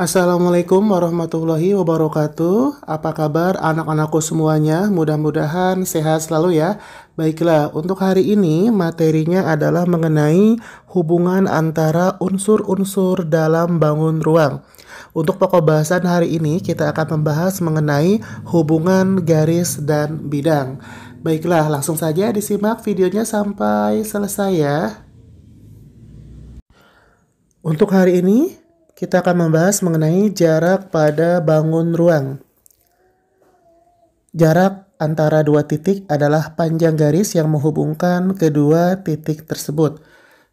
Assalamualaikum warahmatullahi wabarakatuh. Apa kabar anak-anakku semuanya? Mudah-mudahan sehat selalu ya. Baiklah, untuk hari ini materinya adalah mengenai hubungan antara unsur-unsur dalam bangun ruang. Untuk pokok bahasan hari ini kita akan membahas mengenai hubungan garis dan bidang. Baiklah, langsung saja disimak videonya sampai selesai ya. Untuk hari ini kita akan membahas mengenai jarak pada bangun ruang. Jarak antara dua titik adalah panjang garis yang menghubungkan kedua titik tersebut.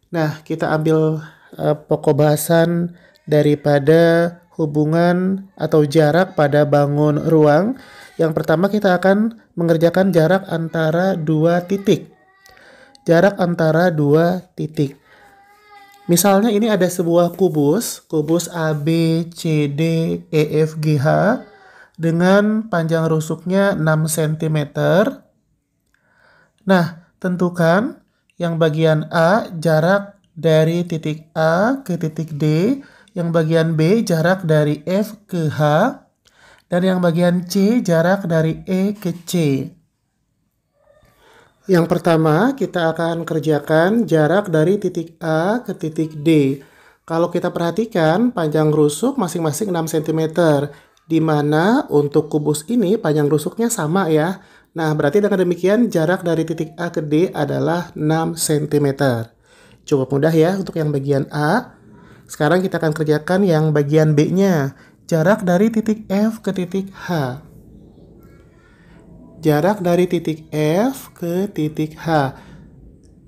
Nah, kita ambil pokok bahasan daripada hubungan atau jarak pada bangun ruang. Yang pertama kita akan mengerjakan jarak antara dua titik. Jarak antara dua titik. Misalnya ini ada sebuah kubus A, B, C, D, E, F, G, H dengan panjang rusuknya 6 cm. Nah, tentukan yang bagian A jarak dari titik A ke titik D, yang bagian B jarak dari F ke H, dan yang bagian C jarak dari E ke C. Yang pertama, kita akan kerjakan jarak dari titik A ke titik D. Kalau kita perhatikan, panjang rusuk masing-masing 6 cm. Di mana untuk kubus ini panjang rusuknya sama ya. Nah, berarti dengan demikian jarak dari titik A ke D adalah 6 cm. Cukup mudah ya untuk yang bagian A. Sekarang kita akan kerjakan yang bagian B-nya. Jarak dari titik F ke titik H. Jarak dari titik F ke titik H.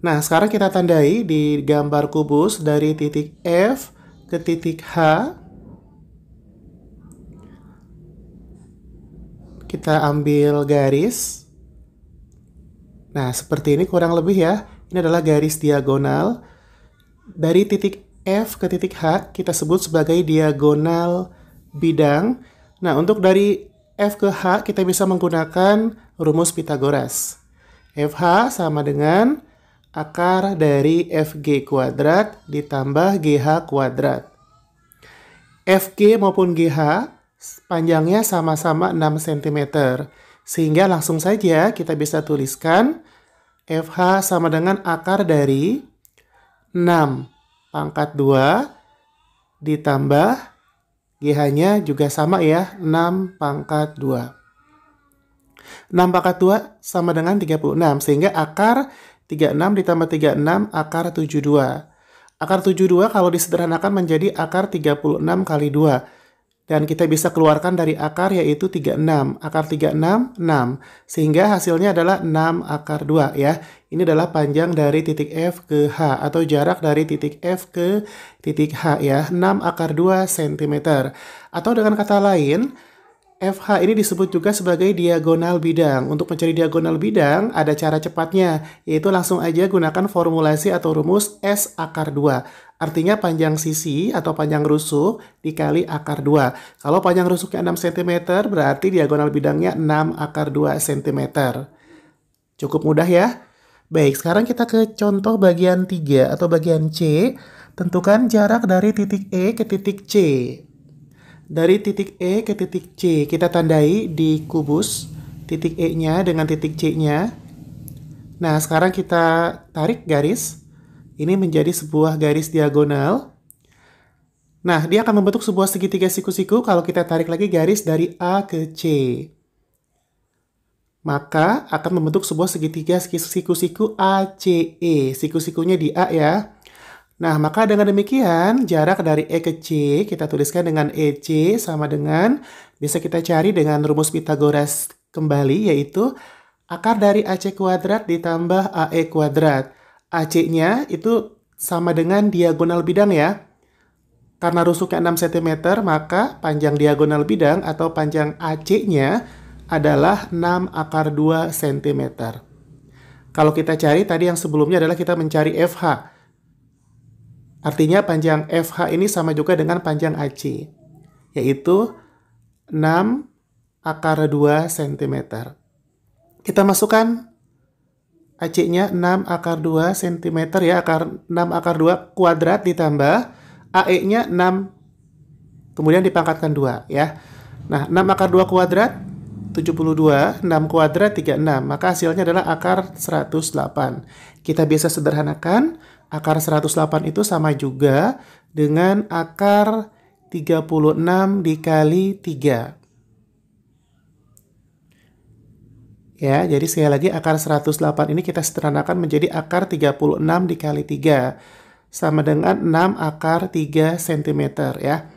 Nah, sekarang kita tandai di gambar kubus dari titik F ke titik H. Kita ambil garis. Nah, seperti ini kurang lebih ya. Ini adalah garis diagonal. Dari titik F ke titik H kita sebut sebagai diagonal bidang. Nah, untuk dari F ke H kita bisa menggunakan rumus Pitagoras. FH sama dengan akar dari FG kuadrat ditambah GH kuadrat. FG maupun GH panjangnya sama-sama 6 cm. Sehingga langsung saja kita bisa tuliskan FH sama dengan akar dari 6 pangkat 2 ditambah GH-nya juga sama ya, 6 pangkat 2. 6 pangkat 2 sama dengan 36, sehingga akar 36 ditambah 36, akar 72. Akar 72 kalau disederhanakan menjadi akar 36 kali 2. Dan kita bisa keluarkan dari akar yaitu 36. Akar 36, 6. Sehingga hasilnya adalah 6 akar 2 ya. Ini adalah panjang dari titik F ke H atau jarak dari titik F ke titik H ya. 6 akar 2 cm. Atau dengan kata lain, FH ini disebut juga sebagai diagonal bidang. Untuk mencari diagonal bidang ada cara cepatnya, yaitu langsung aja gunakan formulasi atau rumus S akar 2. Artinya panjang sisi atau panjang rusuk dikali akar 2. Kalau panjang rusuknya 6 cm, berarti diagonal bidangnya 6 akar 2 cm. Cukup mudah ya? Baik, sekarang kita ke contoh bagian 3 atau bagian C. Tentukan jarak dari titik E ke titik C. Dari titik E ke titik C, kita tandai di kubus titik E-nya dengan titik C-nya. Nah, sekarang kita tarik garis. Ini menjadi sebuah garis diagonal. Nah, dia akan membentuk sebuah segitiga siku-siku kalau kita tarik lagi garis dari A ke C. Maka akan membentuk sebuah segitiga siku-siku ACE. Siku-sikunya di A ya. Nah, maka dengan demikian jarak dari E ke C kita tuliskan dengan EC sama dengan, bisa kita cari dengan rumus Pitagoras kembali, yaitu akar dari AC kuadrat ditambah AE kuadrat. AC-nya itu sama dengan diagonal bidang ya. Karena rusuknya 6 cm, maka panjang diagonal bidang atau panjang AC-nya adalah 6 akar 2 cm. Kalau kita cari tadi yang sebelumnya adalah kita mencari FH. Artinya panjang FH ini sama juga dengan panjang AC, yaitu 6 akar 2 cm. Kita masukkan AC-nya 6 akar 2 cm ya, 6 akar 2 kuadrat ditambah AE-nya 6 kemudian dipangkatkan 2 ya. Nah, 6 akar 2 kuadrat 72, 6 kuadrat 36, maka hasilnya adalah akar 108. Kita bisa sederhanakan, akar 108 itu sama juga dengan akar 36 dikali 3. Ya, jadi sekali lagi akar 108 ini kita sederhanakan menjadi akar 36 dikali 3. Sama dengan 6 akar 3 cm ya.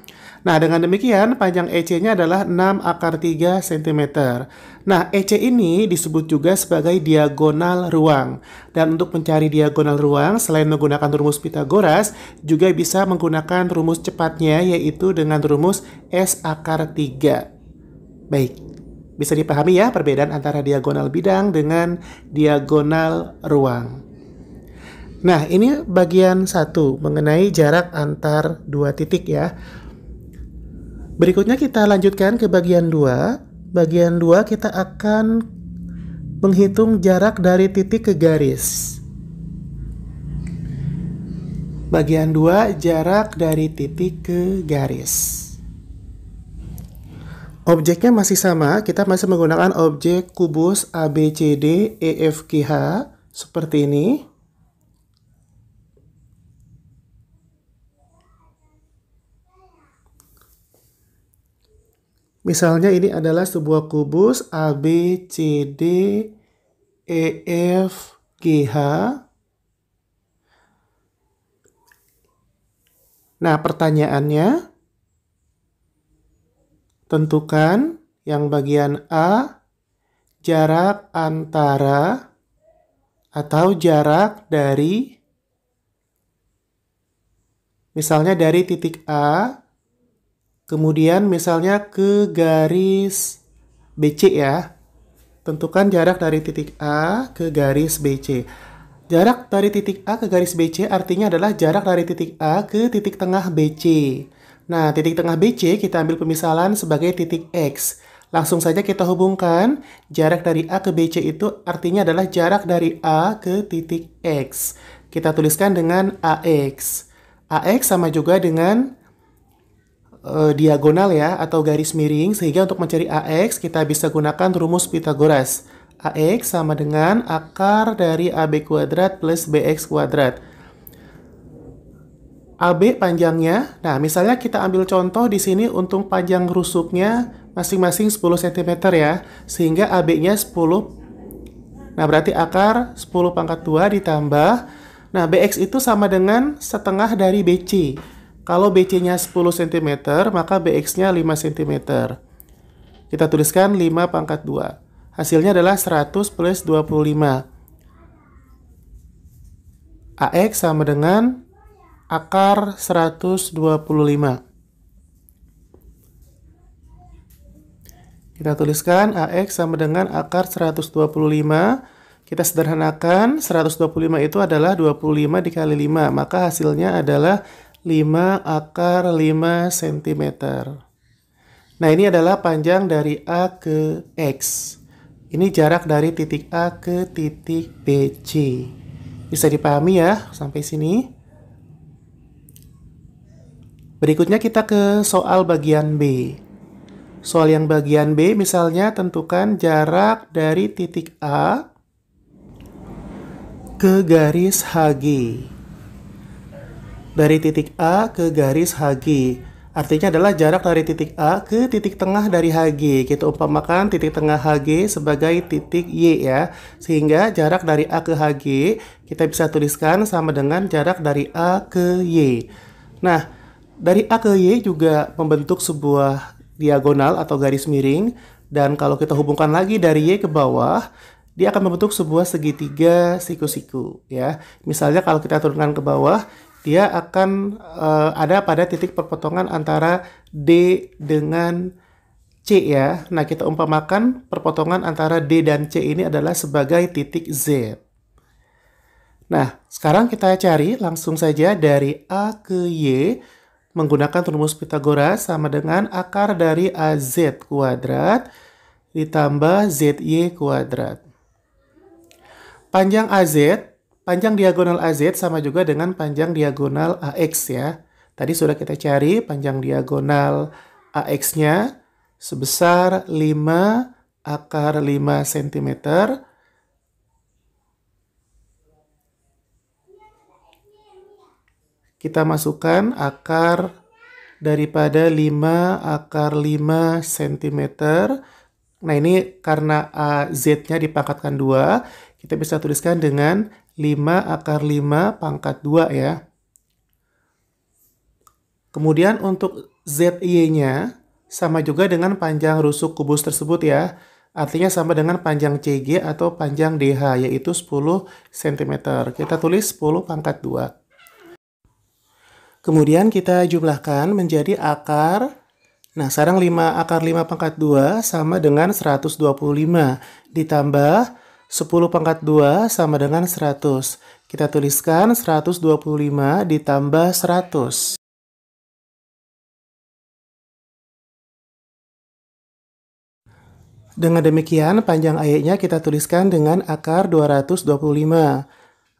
Nah, dengan demikian panjang EC-nya adalah 6 akar 3 cm. Nah, EC ini disebut juga sebagai diagonal ruang. Dan untuk mencari diagonal ruang, selain menggunakan rumus Pythagoras, juga bisa menggunakan rumus cepatnya, yaitu dengan rumus S akar 3. Baik, bisa dipahami ya perbedaan antara diagonal bidang dengan diagonal ruang. Nah, ini bagian 1 mengenai jarak antar dua titik ya. Berikutnya kita lanjutkan ke bagian 2. Bagian 2 kita akan menghitung jarak dari titik ke garis. Bagian 2, jarak dari titik ke garis. Objeknya masih sama, kita masih menggunakan objek kubus ABCD EFGH seperti ini. Misalnya ini adalah sebuah kubus ABCD EFGH. Nah, pertanyaannya, tentukan yang bagian A, jarak antara atau jarak dari, misalnya dari titik A, kemudian misalnya ke garis BC ya. Tentukan jarak dari titik A ke garis BC. Jarak dari titik A ke garis BC artinya adalah jarak dari titik A ke titik tengah BC. Nah, titik tengah BC kita ambil pemisalan sebagai titik X. Langsung saja kita hubungkan jarak dari A ke BC itu artinya adalah jarak dari A ke titik X. Kita tuliskan dengan AX. AX sama juga dengan diagonal ya atau garis miring, sehingga untuk mencari AX kita bisa gunakan rumus Pythagoras. AX sama dengan akar dari AB kuadrat plus BX kuadrat. AB panjangnya, nah misalnya kita ambil contoh di sini untuk panjang rusuknya masing-masing 10 cm ya, sehingga AB-nya 10. Nah berarti akar 10 pangkat 2 ditambah, nah BX itu sama dengan setengah dari BC. Kalau BC-nya 10 cm, maka BX-nya 5 cm. Kita tuliskan 5 pangkat 2. Hasilnya adalah 100 plus 25. AX sama dengan akar 125. Kita tuliskan AX sama dengan akar 125. Kita sederhanakan, 125 itu adalah 25 dikali 5. Maka hasilnya adalah 5 akar 5 cm. Nah, ini adalah panjang dari A ke X. Ini jarak dari titik A ke titik BC. Bisa dipahami ya sampai sini? Berikutnya kita ke soal bagian B. Soal yang bagian B misalnya tentukan jarak dari titik A ke garis HG. Dari titik A ke garis HG. Artinya adalah jarak dari titik A ke titik tengah dari HG. Kita umpamakan titik tengah HG sebagai titik Y ya. Sehingga jarak dari A ke HG kita bisa tuliskan sama dengan jarak dari A ke Y. Nah, dari A ke Y juga membentuk sebuah diagonal atau garis miring. Dan kalau kita hubungkan lagi dari Y ke bawah, dia akan membentuk sebuah segitiga siku-siku ya. Misalnya kalau kita turunkan ke bawah, dia akan ada pada titik perpotongan antara D dengan C ya. Nah, kita umpamakan perpotongan antara D dan C ini adalah sebagai titik Z. Nah, sekarang kita cari langsung saja dari A ke Y menggunakan rumus Pythagoras sama dengan akar dari AZ kuadrat ditambah ZY kuadrat. Panjang AZ, panjang diagonal AZ sama juga dengan panjang diagonal AX ya. Tadi sudah kita cari panjang diagonal AX-nya sebesar 5 akar 5 cm. Kita masukkan akar daripada 5 akar 5 cm. Nah, ini karena Z-nya dipangkatkan 2, kita bisa tuliskan dengan 5 akar 5 pangkat 2 ya. Kemudian untuk ZY-nya sama juga dengan panjang rusuk kubus tersebut ya. Artinya sama dengan panjang CG atau panjang DH, yaitu 10 cm. Kita tulis 10 pangkat 2. Kemudian kita jumlahkan menjadi akar. Nah, sekarang 5 akar 5 pangkat 2 sama dengan 125. Ditambah 10 pangkat 2 sama dengan 100. Kita tuliskan 125 ditambah 100. Dengan demikian, panjang AY-nya kita tuliskan dengan akar 225.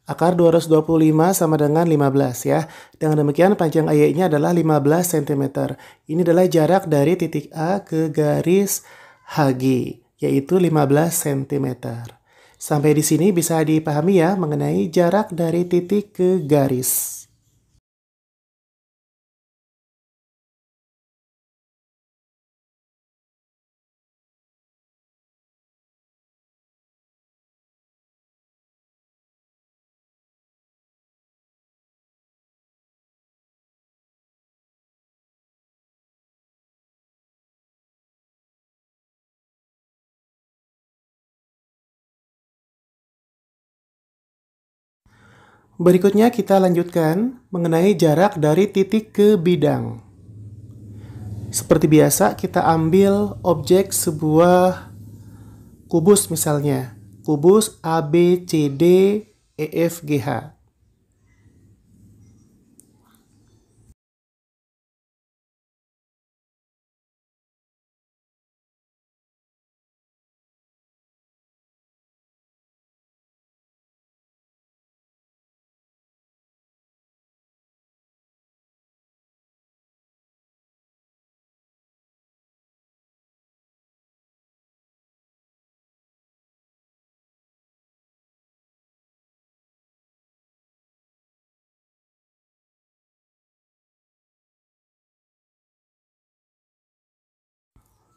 Akar 225 sama dengan 15 ya. Dengan demikian, panjang AY-nya adalah 15 cm. Ini adalah jarak dari titik A ke garis HG, yaitu 15 cm. Sampai di sini bisa dipahami ya mengenai jarak dari titik ke garis. Berikutnya kita lanjutkan mengenai jarak dari titik ke bidang. Seperti biasa kita ambil objek sebuah kubus misalnya. Kubus ABCD EFGH.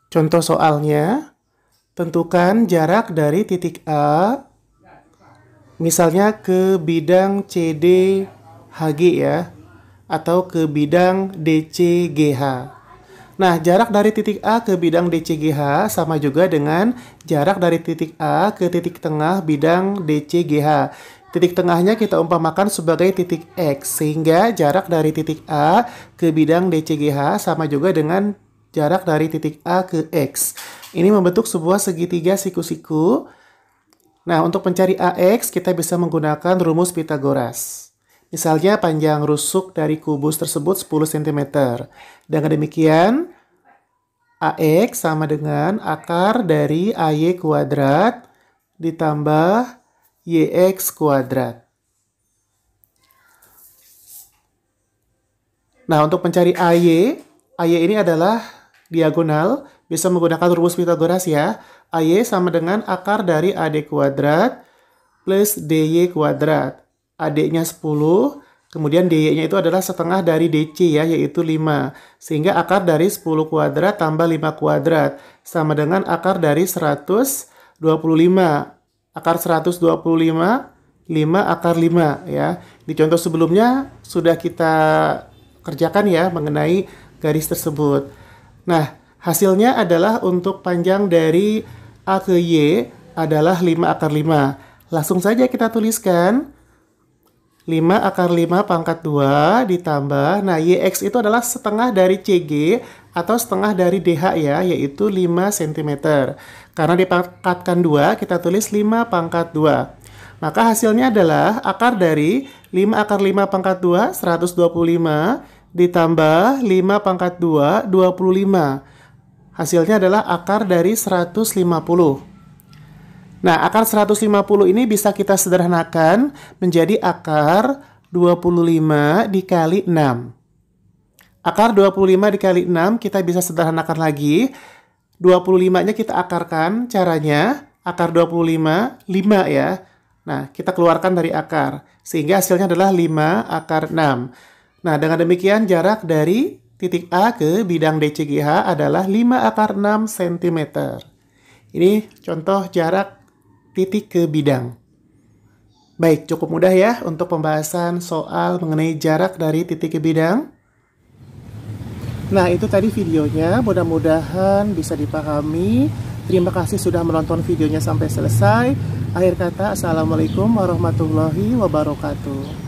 Contoh soalnya, tentukan jarak dari titik A, misalnya ke bidang CDHG ya, atau ke bidang DCGH. Nah, jarak dari titik A ke bidang DCGH sama juga dengan jarak dari titik A ke titik tengah bidang DCGH. Titik tengahnya kita umpamakan sebagai titik X, sehingga jarak dari titik A ke bidang DCGH sama juga dengan jarak dari titik A ke X. Ini membentuk sebuah segitiga siku-siku. Nah, untuk mencari AX, kita bisa menggunakan rumus Pitagoras. Misalnya, panjang rusuk dari kubus tersebut 10 cm. Dengan demikian, AX sama dengan akar dari AY kuadrat ditambah YX kuadrat. Nah, untuk mencari AY ini adalah diagonal, bisa menggunakan rumus Pitagoras ya. AY sama dengan akar dari AD kuadrat plus DY kuadrat. AD-nya 10, kemudian DY-nya itu adalah setengah dari DC ya, yaitu 5. Sehingga akar dari 10 kuadrat tambah 5 kuadrat sama dengan akar dari 125. Akar 125, 5 akar 5 ya. Di contoh sebelumnya sudah kita kerjakan ya mengenai garis tersebut. Nah, hasilnya adalah untuk panjang dari A ke Y adalah 5 akar 5. Langsung saja kita tuliskan 5 akar 5 pangkat 2 ditambah, nah YX itu adalah setengah dari CG atau setengah dari DH ya, yaitu 5 cm. Karena dipangkatkan 2, kita tulis 5 pangkat 2. Maka hasilnya adalah akar dari 5 akar 5 pangkat 2, 125, ditambah 5 pangkat 2, 25. Hasilnya adalah akar dari 150. Nah, akar 150 ini bisa kita sederhanakan menjadi akar 25 dikali 6. Akar 25 dikali 6 kita bisa sederhanakan lagi. 25-nya kita akarkan, caranya akar 25, 5 ya. Nah, kita keluarkan dari akar. Sehingga hasilnya adalah 5 akar 6. Nah, dengan demikian jarak dari titik A ke bidang DCGH adalah 5 akar 6 cm. Ini contoh jarak titik ke bidang. Baik, cukup mudah ya untuk pembahasan soal mengenai jarak dari titik ke bidang. Nah, itu tadi videonya. Mudah-mudahan bisa dipahami. Terima kasih sudah menonton videonya sampai selesai. Akhir kata, Assalamualaikum warahmatullahi wabarakatuh.